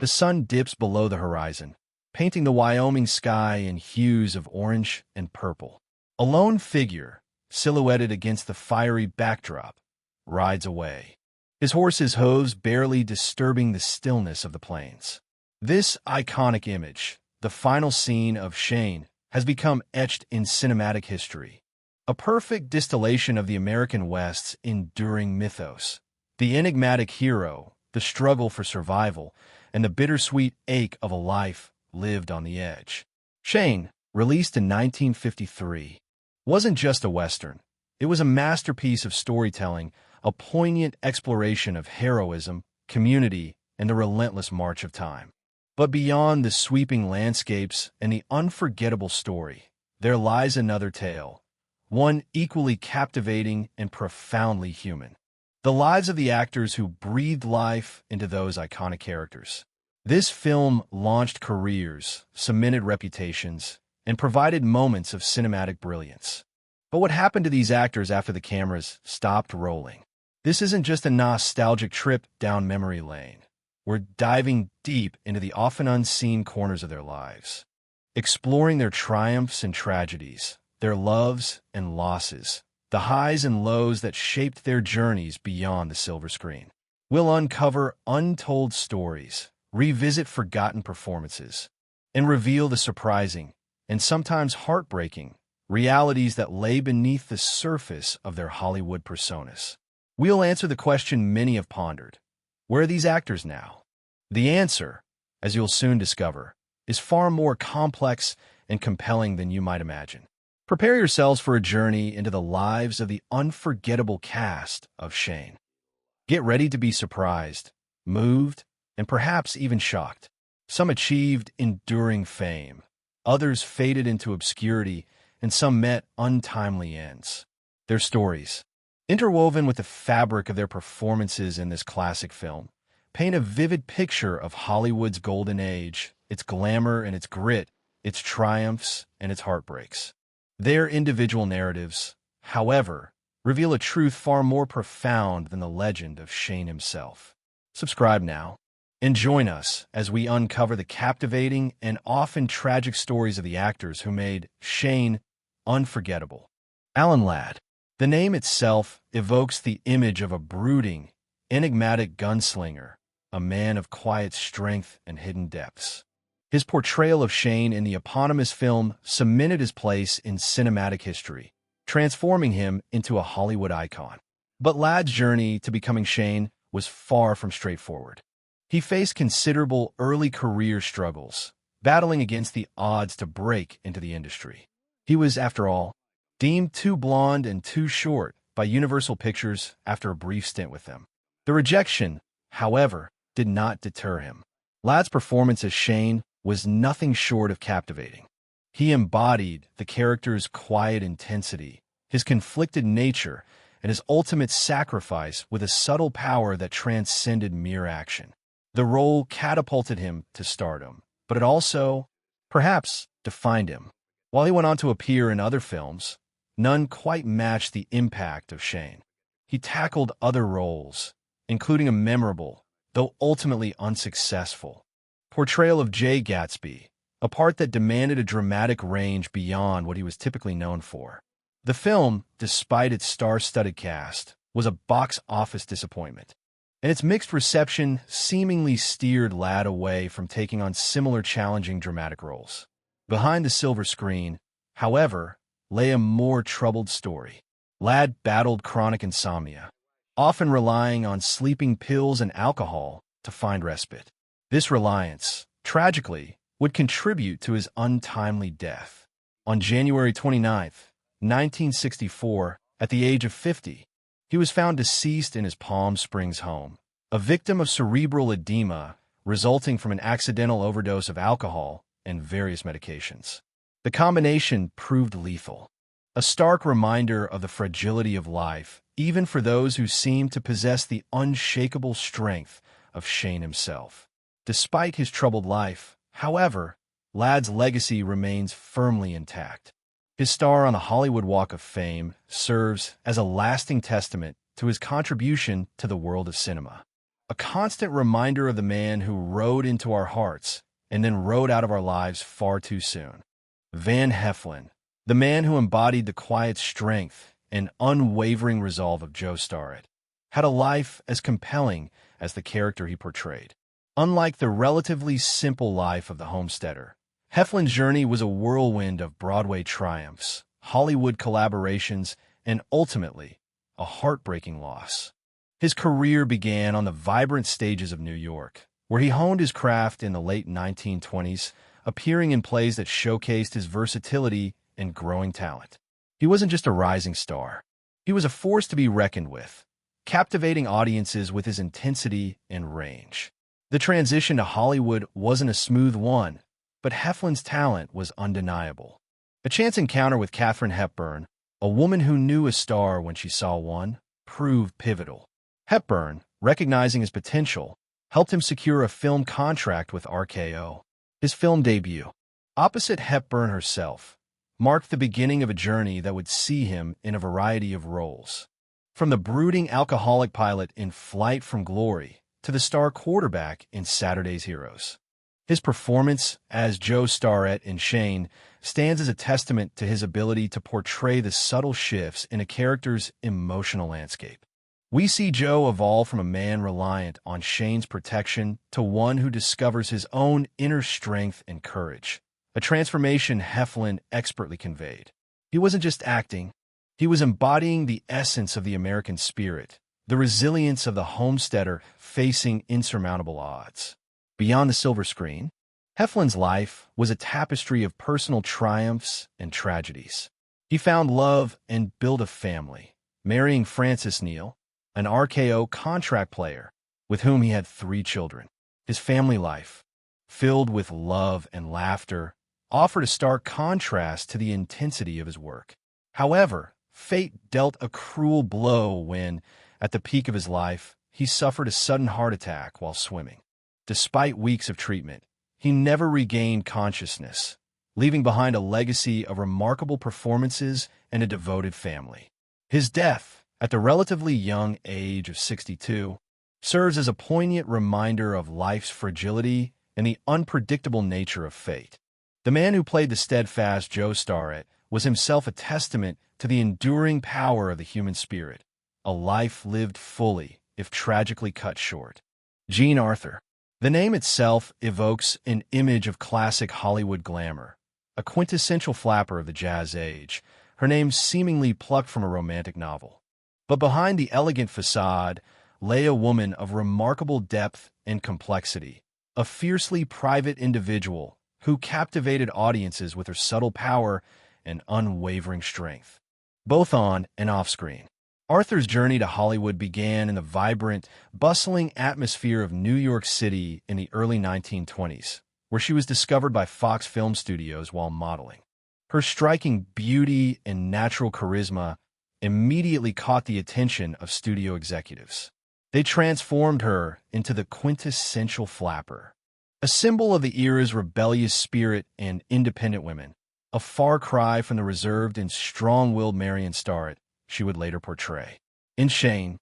The sun dips below the horizon, painting the Wyoming sky in hues of orange and purple. A lone figure, silhouetted against the fiery backdrop, rides away, his horse's hooves barely disturbing the stillness of the plains. This iconic image, the final scene of Shane, has become etched in cinematic history, a perfect distillation of the American West's enduring mythos. The enigmatic hero, the struggle for survival, and the bittersweet ache of a life lived on the edge. Shane, released in 1953, wasn't just a Western. It was a masterpiece of storytelling, a poignant exploration of heroism, community, and the relentless march of time. But beyond the sweeping landscapes and the unforgettable story, there lies another tale, one equally captivating and profoundly human. The lives of the actors who breathed life into those iconic characters. This film launched careers, cemented reputations, and provided moments of cinematic brilliance. But what happened to these actors after the cameras stopped rolling? This isn't just a nostalgic trip down memory lane. We're diving deep into the often unseen corners of their lives, exploring their triumphs and tragedies, their loves and losses, the highs and lows that shaped their journeys beyond the silver screen. We'll uncover untold stories, revisit forgotten performances, and reveal the surprising and sometimes heartbreaking realities that lay beneath the surface of their Hollywood personas. We'll answer the question many have pondered: where are these actors now? The answer, as you'll soon discover, is far more complex and compelling than you might imagine. Prepare yourselves for a journey into the lives of the unforgettable cast of Shane. Get ready to be surprised, moved, and perhaps even shocked. Some achieved enduring fame, others faded into obscurity, and some met untimely ends. Their stories, interwoven with the fabric of their performances in this classic film, paint a vivid picture of Hollywood's golden age, its glamour and its grit, its triumphs and its heartbreaks. Their individual narratives, however, reveal a truth far more profound than the legend of Shane himself. Subscribe now and join us as we uncover the captivating and often tragic stories of the actors who made Shane unforgettable. Alan Ladd. The name itself evokes the image of a brooding, enigmatic gunslinger, a man of quiet strength and hidden depths. His portrayal of Shane in the eponymous film cemented his place in cinematic history, transforming him into a Hollywood icon. But Ladd's journey to becoming Shane was far from straightforward. He faced considerable early career struggles, battling against the odds to break into the industry. He was, after all, deemed too blonde and too short by Universal Pictures after a brief stint with them. The rejection, however, did not deter him. Ladd's performance as Shane was nothing short of captivating. He embodied the character's quiet intensity, his conflicted nature, and his ultimate sacrifice with a subtle power that transcended mere action. The role catapulted him to stardom, but it also, perhaps, defined him. While he went on to appear in other films, none quite matched the impact of Shane. He tackled other roles, including a memorable, though ultimately unsuccessful, portrayal of Jay Gatsby, a part that demanded a dramatic range beyond what he was typically known for. The film, despite its star-studded cast, was a box office disappointment, and its mixed reception seemingly steered Ladd away from taking on similar challenging dramatic roles. Behind the silver screen, however, lay a more troubled story. Ladd battled chronic insomnia, often relying on sleeping pills and alcohol to find respite. This reliance, tragically, would contribute to his untimely death. On January 29, 1964, at the age of 50, he was found deceased in his Palm Springs home, a victim of cerebral edema resulting from an accidental overdose of alcohol and various medications. The combination proved lethal, a stark reminder of the fragility of life, even for those who seemed to possess the unshakable strength of Shane himself. Despite his troubled life, however, Ladd's legacy remains firmly intact. His star on the Hollywood Walk of Fame serves as a lasting testament to his contribution to the world of cinema. a constant reminder of the man who rode into our hearts and then rode out of our lives far too soon. Van Heflin, the man who embodied the quiet strength and unwavering resolve of Joe Starrett, had a life as compelling as the character he portrayed. Unlike the relatively simple life of the homesteader, Heflin's journey was a whirlwind of Broadway triumphs, Hollywood collaborations, and ultimately, a heartbreaking loss. His career began on the vibrant stages of New York, where he honed his craft in the late 1920s, appearing in plays that showcased his versatility and growing talent. He wasn't just a rising star. He was a force to be reckoned with, captivating audiences with his intensity and range. The transition to Hollywood wasn't a smooth one, but Heflin's talent was undeniable. A chance encounter with Katharine Hepburn, a woman who knew a star when she saw one, proved pivotal. Hepburn, recognizing his potential, helped him secure a film contract with RKO. His film debut, opposite Hepburn herself, marked the beginning of a journey that would see him in a variety of roles. From the brooding alcoholic pilot in Flight from Glory to the star quarterback in Saturday's Heroes. His performance as Joe Starrett in Shane stands as a testament to his ability to portray the subtle shifts in a character's emotional landscape. We see Joe evolve from a man reliant on Shane's protection to one who discovers his own inner strength and courage, a transformation Heflin expertly conveyed. He wasn't just acting, he was embodying the essence of the American spirit, the resilience of the homesteader facing insurmountable odds. Beyond the silver screen, Heflin's life was a tapestry of personal triumphs and tragedies. He found love and built a family, marrying Frances Neal, an RKO contract player with whom he had 3 children. His family life, filled with love and laughter, offered a stark contrast to the intensity of his work. However, fate dealt a cruel blow when, at the peak of his life, he suffered a sudden heart attack while swimming. Despite weeks of treatment, he never regained consciousness, leaving behind a legacy of remarkable performances and a devoted family. His death, at the relatively young age of 62, serves as a poignant reminder of life's fragility and the unpredictable nature of fate. The man who played the steadfast Joe Starrett was himself a testament to the enduring power of the human spirit, a life lived fully, if tragically cut short. Jean Arthur. The name itself evokes an image of classic Hollywood glamour, a quintessential flapper of the jazz age, her name seemingly plucked from a romantic novel. But behind the elegant facade lay a woman of remarkable depth and complexity, a fiercely private individual who captivated audiences with her subtle power and unwavering strength, both on and off screen. Arthur's journey to Hollywood began in the vibrant, bustling atmosphere of New York City in the early 1920s, where she was discovered by Fox Film Studios while modeling. Her striking beauty and natural charisma immediately caught the attention of studio executives. They transformed her into the quintessential flapper, a symbol of the era's rebellious spirit and independent women, a far cry from the reserved and strong-willed Marion Starrett she would later portray. In Shane,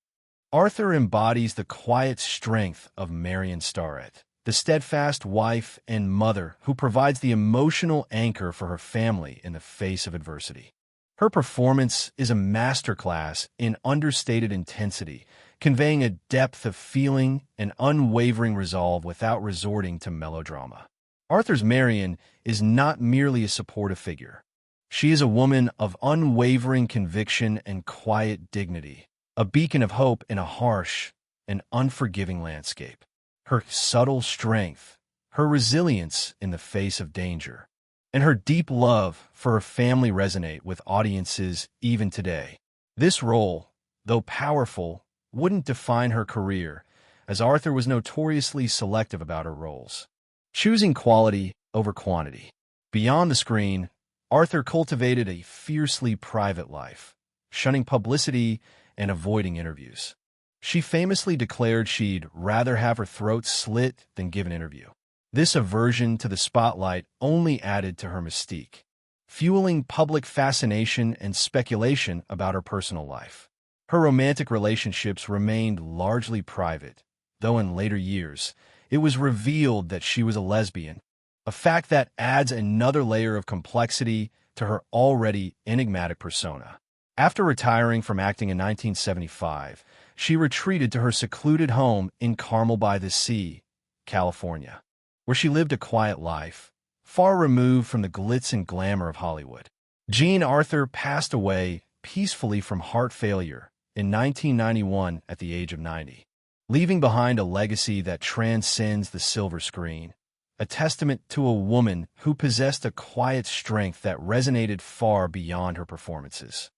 Arthur embodies the quiet strength of Marion Starrett, the steadfast wife and mother who provides the emotional anchor for her family in the face of adversity. Her performance is a masterclass in understated intensity, conveying a depth of feeling and unwavering resolve without resorting to melodrama. Arthur's Marion is not merely a supportive figure. She is a woman of unwavering conviction and quiet dignity, a beacon of hope in a harsh and unforgiving landscape. Her subtle strength, her resilience in the face of danger, and her deep love for her family resonate with audiences even today. This role, though powerful, wouldn't define her career, as Arthur was notoriously selective about her roles, choosing quality over quantity. Beyond the screen, Arthur cultivated a fiercely private life, shunning publicity and avoiding interviews. She famously declared she'd rather have her throat slit than give an interview. This aversion to the spotlight only added to her mystique, fueling public fascination and speculation about her personal life. Her romantic relationships remained largely private, though in later years, it was revealed that she was a lesbian, a fact that adds another layer of complexity to her already enigmatic persona. After retiring from acting in 1975, she retreated to her secluded home in Carmel by the Sea, California, where she lived a quiet life, far removed from the glitz and glamour of Hollywood. Jean Arthur passed away peacefully from heart failure in 1991 at the age of 90, leaving behind a legacy that transcends the silver screen, a testament to a woman who possessed a quiet strength that resonated far beyond her performances.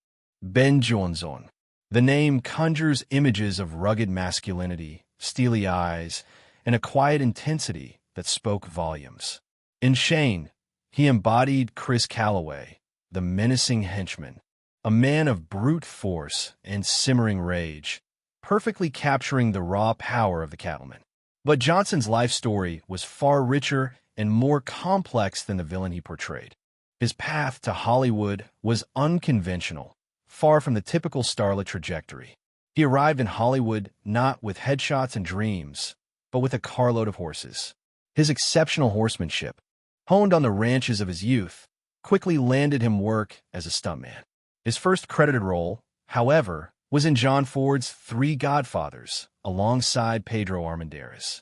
Ben Johnson. The name conjures images of rugged masculinity, steely eyes, and a quiet intensity that spoke volumes. In Shane, he embodied Chris Calloway, the menacing henchman, a man of brute force and simmering rage, perfectly capturing the raw power of the cattleman. But Johnson's life story was far richer and more complex than the villain he portrayed. His path to Hollywood was unconventional, far from the typical starlet trajectory. He arrived in Hollywood not with headshots and dreams, but with a carload of horses. His exceptional horsemanship, honed on the ranches of his youth, quickly landed him work as a stuntman. His first credited role, however, was in John Ford's Three Godfathers, alongside Pedro Armendariz.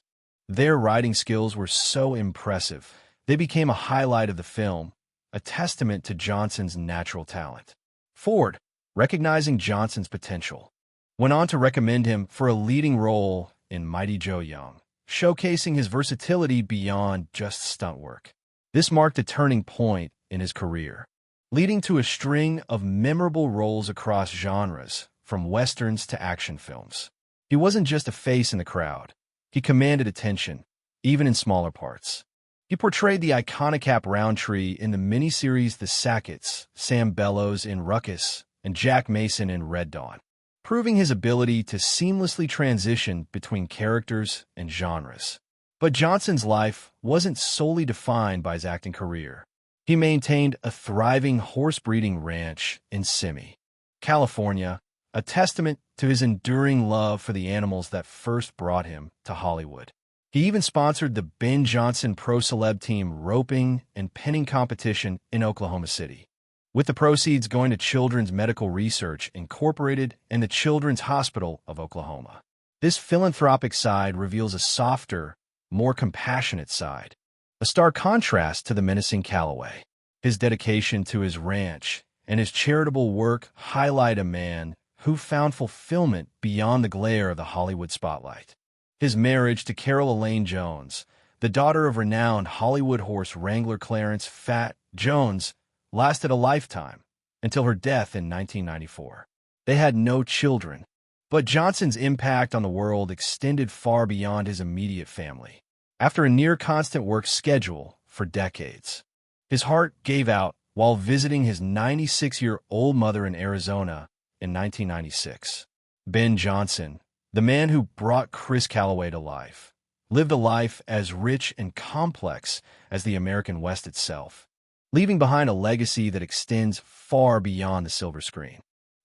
Their riding skills were so impressive, they became a highlight of the film, a testament to Johnson's natural talent. Ford, recognizing Johnson's potential, went on to recommend him for a leading role in Mighty Joe Young, showcasing his versatility beyond just stunt work. This marked a turning point in his career, leading to a string of memorable roles across genres, from westerns to action films. He wasn't just a face in the crowd. He commanded attention, even in smaller parts. He portrayed the iconic Hap Roundtree in the miniseries The Sacketts, Sam Bellows in Ruckus, and Jack Mason in Red Dawn, proving his ability to seamlessly transition between characters and genres. But Johnson's life wasn't solely defined by his acting career. He maintained a thriving horse-breeding ranch in Simi, California, a testament to his enduring love for the animals that first brought him to Hollywood. He even sponsored the Ben Johnson Pro Celeb Team roping and pinning competition in Oklahoma City, with the proceeds going to Children's Medical Research Incorporated and the Children's Hospital of Oklahoma. This philanthropic side reveals a softer, more compassionate side, a stark contrast to the menacing Calloway. His dedication to his ranch and his charitable work highlight a man who found fulfillment beyond the glare of the Hollywood spotlight. His marriage to Carol Elaine Jones, the daughter of renowned Hollywood horse wrangler Clarence "Fat" Jones, lasted a lifetime, until her death in 1994. They had no children, but Johnson's impact on the world extended far beyond his immediate family. After a near-constant work schedule for decades, his heart gave out while visiting his 96-year-old mother in Arizona in 1996. Ben Johnson, the man who brought Chris Calloway to life, lived a life as rich and complex as the American West itself, leaving behind a legacy that extends far beyond the silver screen.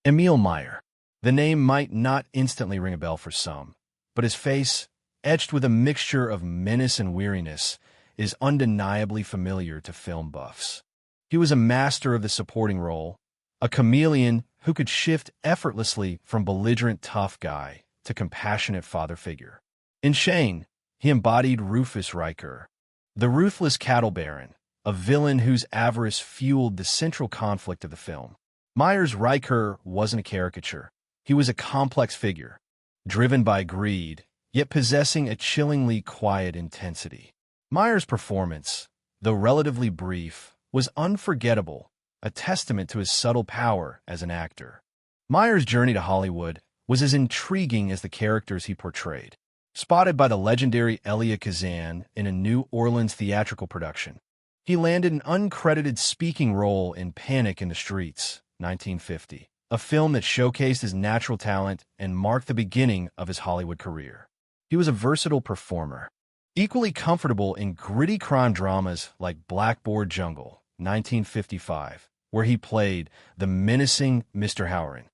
Emil Meyer. The name might not instantly ring a bell for some, but his face, etched with a mixture of menace and weariness, is undeniably familiar to film buffs. He was a master of the supporting role, a chameleon who could shift effortlessly from belligerent tough guy to compassionate father figure. In Shane, he embodied Rufus Riker, the ruthless cattle baron, a villain whose avarice fueled the central conflict of the film. Meyer's Riker wasn't a caricature. He was a complex figure, driven by greed, yet possessing a chillingly quiet intensity. Meyer's performance, though relatively brief, was unforgettable, a testament to his subtle power as an actor. Meyer's journey to Hollywood was as intriguing as the characters he portrayed. Spotted by the legendary Elia Kazan in a New Orleans theatrical production, he landed an uncredited speaking role in Panic in the Streets, 1950, a film that showcased his natural talent and marked the beginning of his Hollywood career. He was a versatile performer, equally comfortable in gritty crime dramas like Blackboard Jungle, 1955, where he played the menacing Mr. Howard.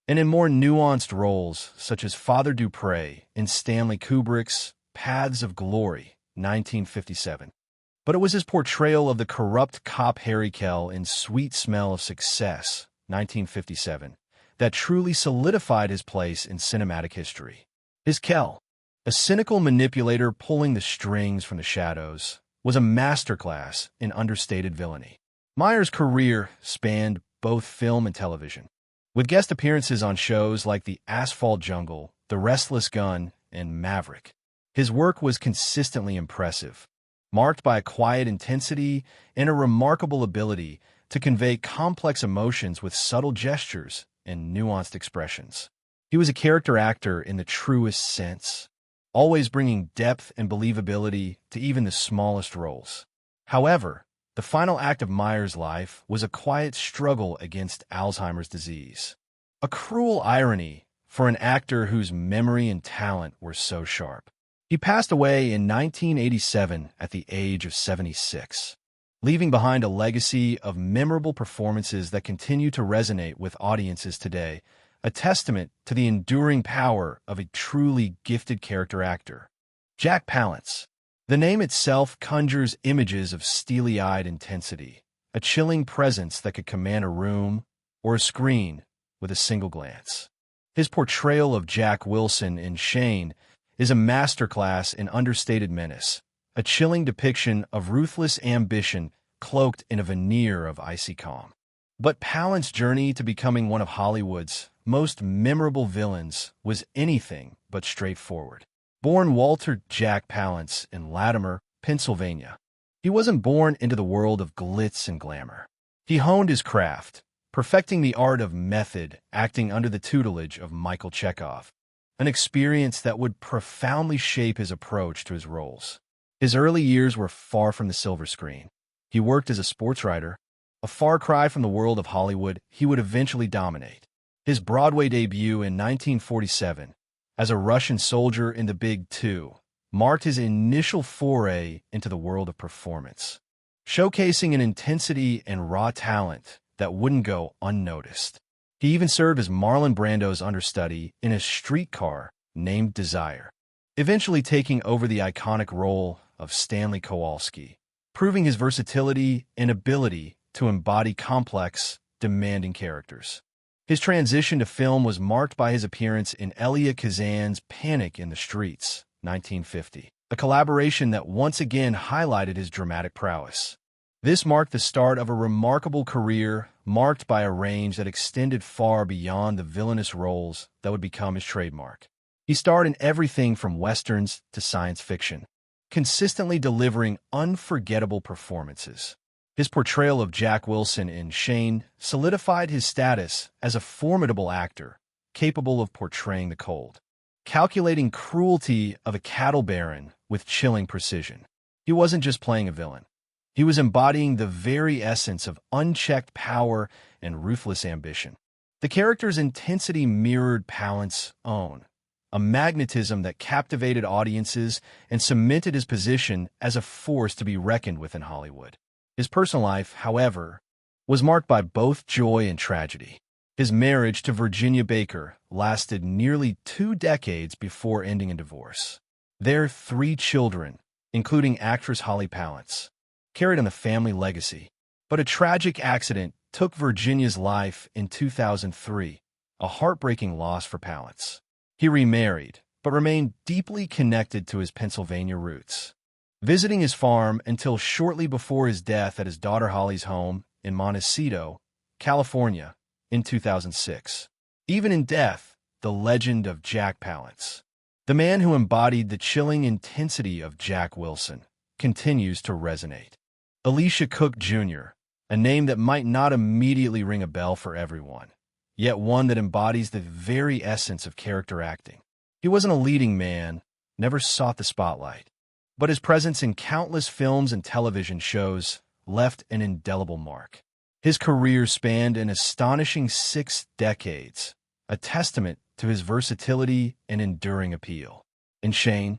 and in more nuanced roles such as Father Dupre in Stanley Kubrick's Paths of Glory, 1957. But it was his portrayal of the corrupt cop Harry Kell in Sweet Smell of Success, 1957, that truly solidified his place in cinematic history. His Kell, a cynical manipulator pulling the strings from the shadows, was a masterclass in understated villainy. Myers' career spanned both film and television, with guest appearances on shows like The Asphalt Jungle, The Restless Gun, and Maverick. His work was consistently impressive, marked by a quiet intensity and a remarkable ability to convey complex emotions with subtle gestures and nuanced expressions. He was a character actor in the truest sense, always bringing depth and believability to even the smallest roles. However, the final act of Myers' life was a quiet struggle against Alzheimer's disease. A cruel irony for an actor whose memory and talent were so sharp. He passed away in 1987 at the age of 76, leaving behind a legacy of memorable performances that continue to resonate with audiences today, a testament to the enduring power of a truly gifted character actor. Jack Palance. The name itself conjures images of steely-eyed intensity, a chilling presence that could command a room or a screen with a single glance. His portrayal of Jack Wilson in Shane is a masterclass in understated menace, a chilling depiction of ruthless ambition cloaked in a veneer of icy calm. But Palance's journey to becoming one of Hollywood's most memorable villains was anything but straightforward. Born Walter Jack Palance in Latimer, Pennsylvania, he wasn't born into the world of glitz and glamour. He honed his craft, perfecting the art of method acting under the tutelage of Michael Chekhov, an experience that would profoundly shape his approach to his roles. His early years were far from the silver screen. He worked as a sports writer, a far cry from the world of Hollywood he would eventually dominate. His Broadway debut in 1947, as a Russian soldier in The Big Two, marked his initial foray into the world of performance, showcasing an intensity and raw talent that wouldn't go unnoticed. He even served as Marlon Brando's understudy in a streetcar named Desire, eventually taking over the iconic role of Stanley Kowalski, proving his versatility and ability to embody complex, demanding characters. His transition to film was marked by his appearance in Elia Kazan's Panic in the Streets, 1950, a collaboration that once again highlighted his dramatic prowess. This marked the start of a remarkable career marked by a range that extended far beyond the villainous roles that would become his trademark. He starred in everything from westerns to science fiction, consistently delivering unforgettable performances. His portrayal of Jack Wilson in Shane solidified his status as a formidable actor, capable of portraying the cold, calculating cruelty of a cattle baron with chilling precision. He wasn't just playing a villain. He was embodying the very essence of unchecked power and ruthless ambition. The character's intensity mirrored Palance's own, a magnetism that captivated audiences and cemented his position as a force to be reckoned with in Hollywood. His personal life, however, was marked by both joy and tragedy. His marriage to Virginia Baker lasted nearly 2 decades before ending in divorce. Their 3 children, including actress Holly Palance, carried on the family legacy. But a tragic accident took Virginia's life in 2003, a heartbreaking loss for Palance. He remarried, but remained deeply connected to his Pennsylvania roots, visiting his farm until shortly before his death at his daughter Holly's home in Montecito, California, in 2006. Even in death, the legend of Jack Palance, the man who embodied the chilling intensity of Jack Wilson, continues to resonate. Elisha Cook Jr., a name that might not immediately ring a bell for everyone, yet one that embodies the very essence of character acting. He wasn't a leading man, never sought the spotlight, but his presence in countless films and television shows left an indelible mark. His career spanned an astonishing 6 decades, a testament to his versatility and enduring appeal. In Shane,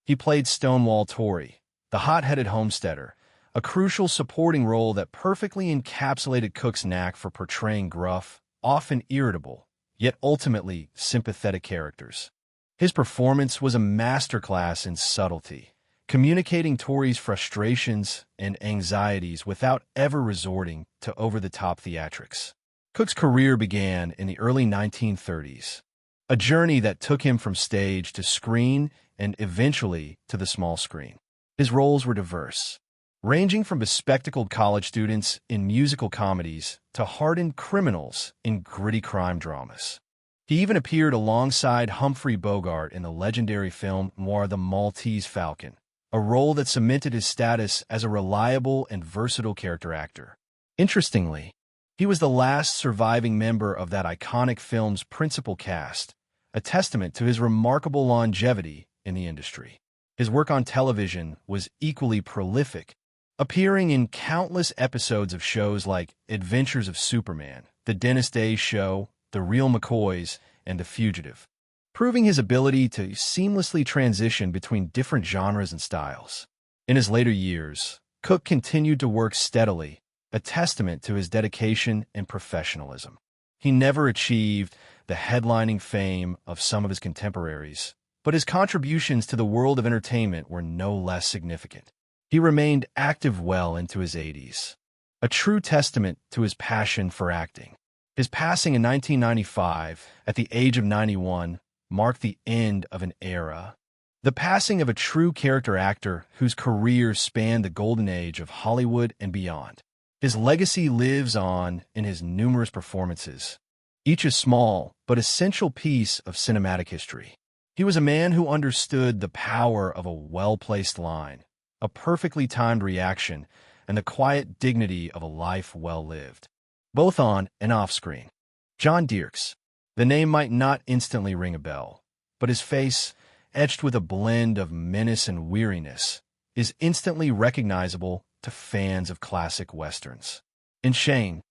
he played Stonewall Tory, the hot-headed homesteader, a crucial supporting role that perfectly encapsulated Cook's knack for portraying gruff, often irritable, yet ultimately sympathetic characters. His performance was a masterclass in subtlety, communicating Tori's frustrations and anxieties without ever resorting to over-the-top theatrics. Cook's career began in the early 1930s, a journey that took him from stage to screen and eventually to the small screen. His roles were diverse, ranging from bespectacled college students in musical comedies to hardened criminals in gritty crime dramas. He even appeared alongside Humphrey Bogart in the legendary film noir The Maltese Falcon, a role that cemented his status as a reliable and versatile character actor. Interestingly, he was the last surviving member of that iconic film's principal cast, a testament to his remarkable longevity in the industry. His work on television was equally prolific, appearing in countless episodes of shows like Adventures of Superman, The Dennis Day Show, The Real McCoys, and The Fugitive, proving his ability to seamlessly transition between different genres and styles. In his later years, Cook continued to work steadily, a testament to his dedication and professionalism. He never achieved the headlining fame of some of his contemporaries, but his contributions to the world of entertainment were no less significant. He remained active well into his 80s, a true testament to his passion for acting. His passing in 1995, at the age of 91, marked the end of an era. The passing of a true character actor whose career spanned the golden age of Hollywood and beyond. His legacy lives on in his numerous performances, each a small but essential piece of cinematic history. He was a man who understood the power of a well-placed line, a perfectly timed reaction, and the quiet dignity of a life well lived, both on and off screen. John Dierks. The name might not instantly ring a bell, but his face, etched with a blend of menace and weariness, is instantly recognizable to fans of classic westerns. In Shane,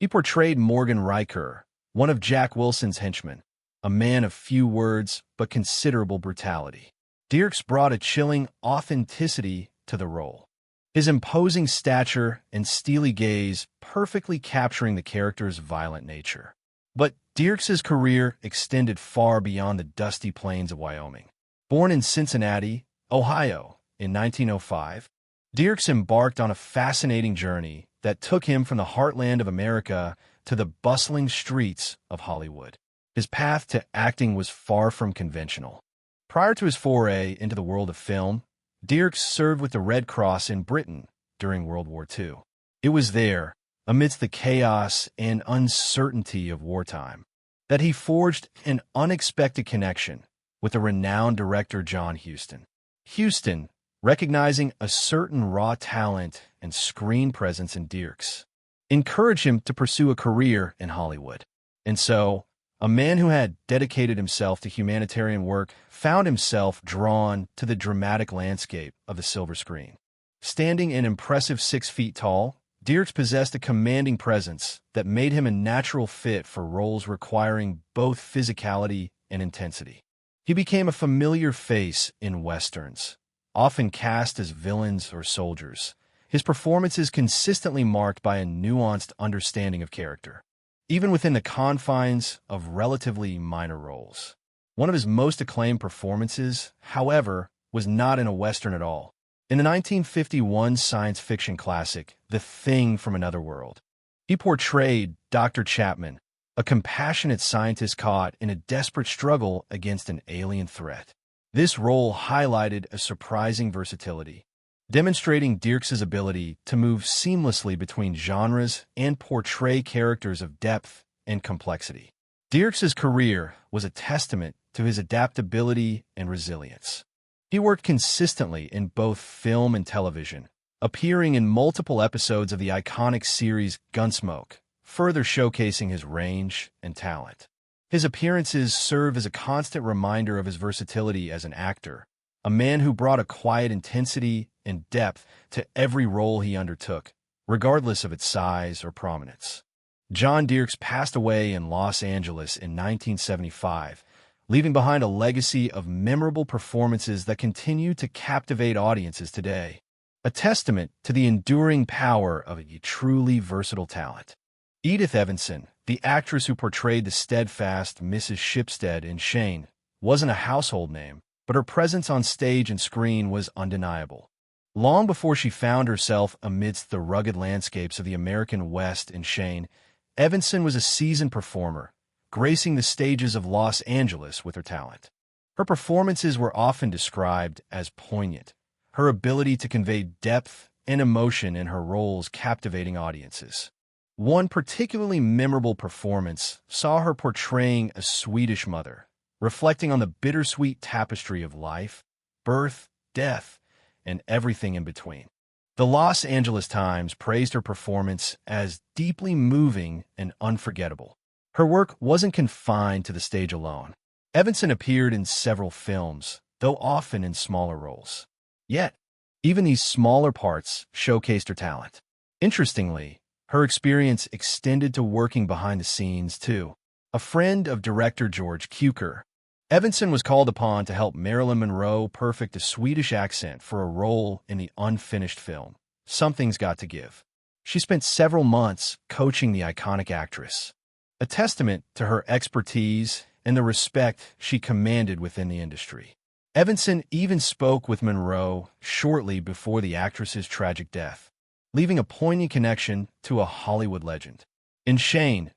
he portrayed Morgan Riker, one of Jack Wilson's henchmen, a man of few words but considerable brutality. Dierks brought a chilling authenticity to the role, his imposing stature and steely gaze perfectly capturing the character's violent nature. But Dierks's career extended far beyond the dusty plains of Wyoming. Born in Cincinnati, Ohio, in 1905, Dierks embarked on a fascinating journey that took him from the heartland of America to the bustling streets of Hollywood. His path to acting was far from conventional. Prior to his foray into the world of film, Dierks served with the Red Cross in Britain during World War II. It was there, amidst the chaos and uncertainty of wartime, that he forged an unexpected connection with the renowned director John Huston. Huston, recognizing a certain raw talent and screen presence in Dierks, encouraged him to pursue a career in Hollywood. And so, a man who had dedicated himself to humanitarian work found himself drawn to the dramatic landscape of the silver screen. Standing an impressive 6 feet tall, Dierks possessed a commanding presence that made him a natural fit for roles requiring both physicality and intensity. He became a familiar face in westerns, often cast as villains or soldiers, his performances consistently marked by a nuanced understanding of character, even within the confines of relatively minor roles. One of his most acclaimed performances, however, was not in a western at all. In the 1951 science fiction classic, The Thing from Another World, he portrayed Dr. Chapman, a compassionate scientist caught in a desperate struggle against an alien threat. This role highlighted a surprising versatility, demonstrating Dierks's ability to move seamlessly between genres and portray characters of depth and complexity. Dierks's career was a testament to his adaptability and resilience. He worked consistently in both film and television, appearing in multiple episodes of the iconic series Gunsmoke, further showcasing his range and talent. His appearances serve as a constant reminder of his versatility as an actor, a man who brought a quiet intensity and depth to every role he undertook, regardless of its size or prominence. John Dierks passed away in Los Angeles in 1975, leaving behind a legacy of memorable performances that continue to captivate audiences today, a testament to the enduring power of a truly versatile talent. Edith Evanson, The actress who portrayed the steadfast Mrs. Shipstead in Shane wasn't a household name, but her presence on stage and screen was undeniable. Long before she found herself amidst the rugged landscapes of the American West in Shane, Evanson was a seasoned performer, gracing the stages of Los Angeles with her talent. Her performances were often described as poignant, her ability to convey depth and emotion in her roles captivating audiences. One particularly memorable performance saw her portraying a Swedish mother, reflecting on the bittersweet tapestry of life, birth, death, and everything in between. The Los Angeles Times praised her performance as deeply moving and unforgettable. Her work wasn't confined to the stage alone. Evanson appeared in several films, though often in smaller roles. Yet, even these smaller parts showcased her talent. Interestingly, her experience extended to working behind the scenes, too. A friend of director George Cukor, Evanson was called upon to help Marilyn Monroe perfect a Swedish accent for a role in the unfinished film, Something's Got to Give. She spent several months coaching the iconic actress, a testament to her expertise and the respect she commanded within the industry. Evanson even spoke with Monroe shortly before the actress's tragic death, leaving a poignant connection to a Hollywood legend. In Shane,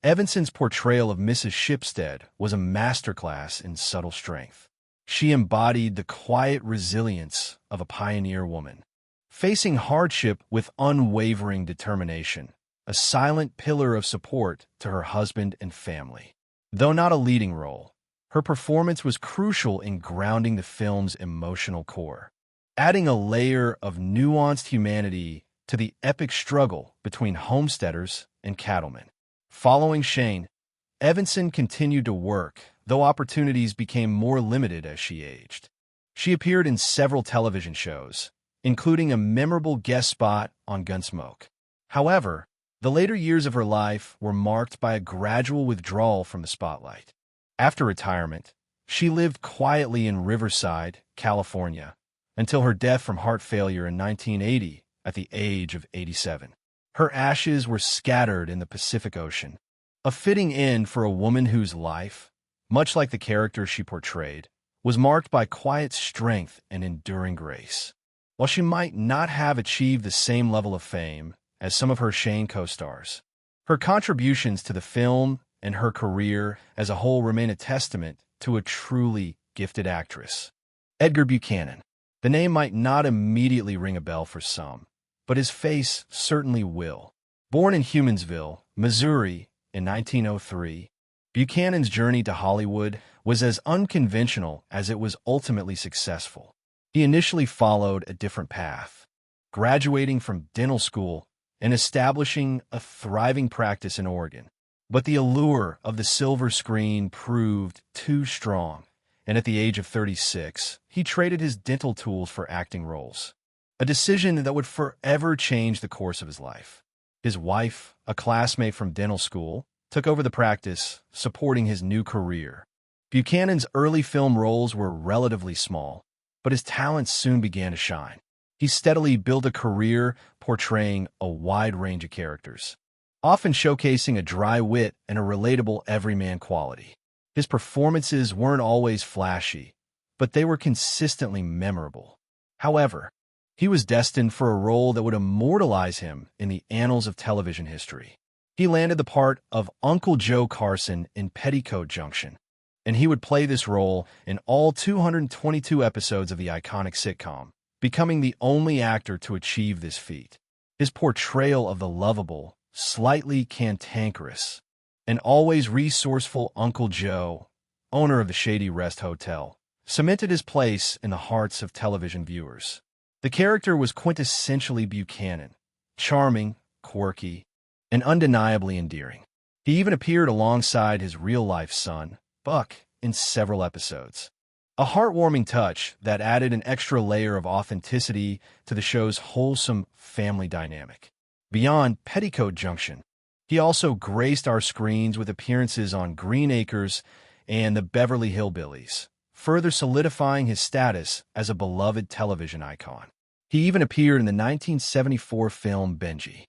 Evanson's portrayal of Mrs. Shipstead was a masterclass in subtle strength. She embodied the quiet resilience of a pioneer woman, facing hardship with unwavering determination, a silent pillar of support to her husband and family. Though not a leading role, her performance was crucial in grounding the film's emotional core, adding a layer of nuanced humanity to the epic struggle between homesteaders and cattlemen. Following Shane, Evanson continued to work, though opportunities became more limited as she aged. She appeared in several television shows, including a memorable guest spot on Gunsmoke. However, the later years of her life were marked by a gradual withdrawal from the spotlight. After retirement, she lived quietly in Riverside, California, until her death from heart failure in 1980 at the age of 87. Her ashes were scattered in the Pacific Ocean, a fitting end for a woman whose life, much like the character she portrayed, was marked by quiet strength and enduring grace. While she might not have achieved the same level of fame as some of her Shane co-stars, her contributions to the film and her career as a whole remain a testament to a truly gifted actress. Edgar Buchanan. The name might not immediately ring a bell for some, but his face certainly will. Born in Humansville, Missouri in 1903, Buchanan's journey to Hollywood was as unconventional as it was ultimately successful. He initially followed a different path, graduating from dental school and establishing a thriving practice in Oregon. But the allure of the silver screen proved too strong, and at the age of 36, he traded his dental tools for acting roles, a decision that would forever change the course of his life. His wife, a classmate from dental school, took over the practice, supporting his new career. Buchanan's early film roles were relatively small, but his talents soon began to shine. He steadily built a career portraying a wide range of characters, often showcasing a dry wit and a relatable everyman quality. His performances weren't always flashy, but they were consistently memorable. However, he was destined for a role that would immortalize him in the annals of television history. He landed the part of Uncle Joe Carson in Petticoat Junction, and he would play this role in all 222 episodes of the iconic sitcom, becoming the only actor to achieve this feat. His portrayal of the lovable, slightly cantankerous, and always resourceful Uncle Joe, owner of the Shady Rest Hotel, cemented his place in the hearts of television viewers. The character was quintessentially Buchanan, charming, quirky, and undeniably endearing. He even appeared alongside his real-life son, Buck, in several episodes. A heartwarming touch that added an extra layer of authenticity to the show's wholesome family dynamic. Beyond Petticoat Junction, he also graced our screens with appearances on Green Acres and the Beverly Hillbillies, further solidifying his status as a beloved television icon. He even appeared in the 1974 film Benji.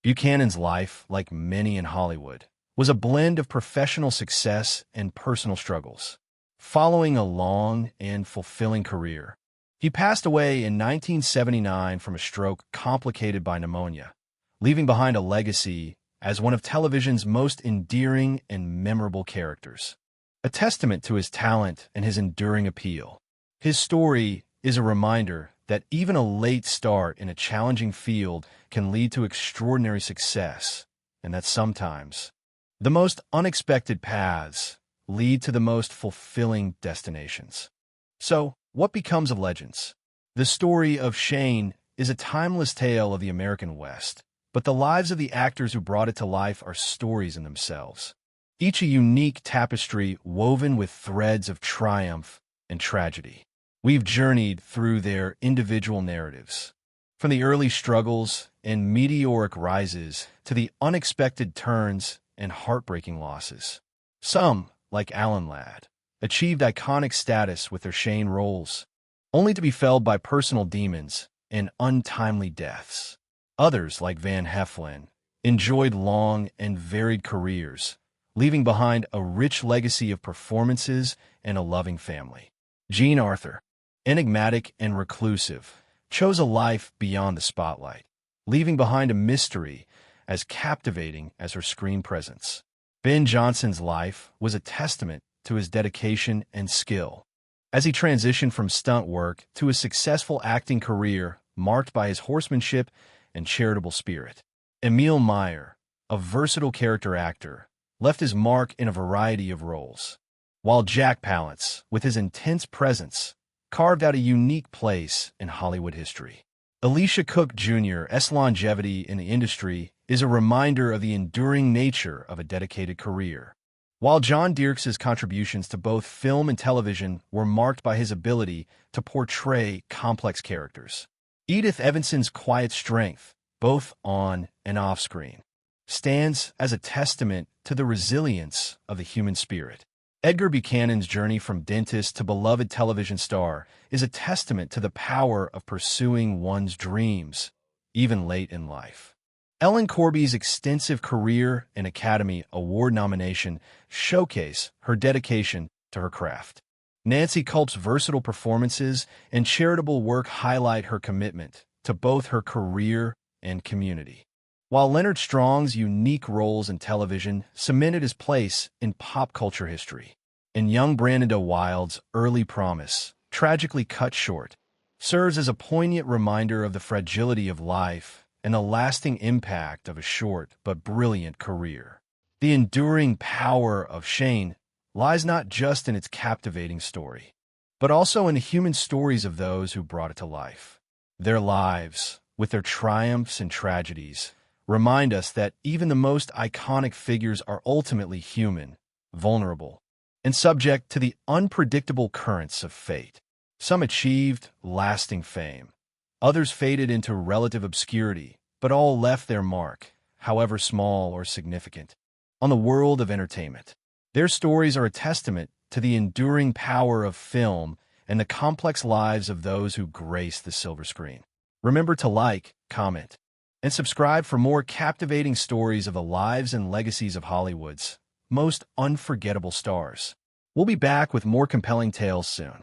Buchanan's life, like many in Hollywood, was a blend of professional success and personal struggles. Following a long and fulfilling career, he passed away in 1979 from a stroke complicated by pneumonia, leaving behind a legacy as one of television's most endearing and memorable characters. A testament to his talent and his enduring appeal, his story is a reminder that even a late start in a challenging field can lead to extraordinary success, and that sometimes the most unexpected paths lead to the most fulfilling destinations. So, what becomes of legends? The story of Shane is a timeless tale of the American West, but the lives of the actors who brought it to life are stories in themselves, each a unique tapestry woven with threads of triumph and tragedy. We've journeyed through their individual narratives, from the early struggles and meteoric rises to the unexpected turns and heartbreaking losses. Some, like Alan Ladd, achieved iconic status with their Shane roles, only to be felled by personal demons and untimely deaths. Others, like Van Heflin, enjoyed long and varied careers, leaving behind a rich legacy of performances and a loving family. Jean Arthur, enigmatic and reclusive, chose a life beyond the spotlight, leaving behind a mystery as captivating as her screen presence. Ben Johnson's life was a testament to his dedication and skill, as he transitioned from stunt work to a successful acting career marked by his horsemanship and charitable spirit. Emil Meyer, a versatile character actor, left his mark in a variety of roles, while Jack Palance, with his intense presence, carved out a unique place in Hollywood history. Elisha Cook Jr.'s longevity in the industry is a reminder of the enduring nature of a dedicated career, while John Dirks' contributions to both film and television were marked by his ability to portray complex characters. Edith Evanson's quiet strength, both on and off screen, stands as a testament to the resilience of the human spirit. Edgar Buchanan's journey from dentist to beloved television star is a testament to the power of pursuing one's dreams, even late in life. Ellen Corby's extensive career and Academy Award nomination showcase her dedication to her craft. Nancy Culp's versatile performances and charitable work highlight her commitment to both her career and community, while Leonard Strong's unique roles in television cemented his place in pop culture history. And young Brandon Wild's early promise, tragically cut short, serves as a poignant reminder of the fragility of life and the lasting impact of a short but brilliant career. The enduring power of Shane lies not just in its captivating story, but also in the human stories of those who brought it to life. Their lives, with their triumphs and tragedies, remind us that even the most iconic figures are ultimately human, vulnerable, and subject to the unpredictable currents of fate. Some achieved lasting fame, others faded into relative obscurity, but all left their mark, however small or significant, on the world of entertainment. Their stories are a testament to the enduring power of film and the complex lives of those who grace the silver screen. Remember to like, comment, and subscribe for more captivating stories of the lives and legacies of Hollywood's most unforgettable stars. We'll be back with more compelling tales soon.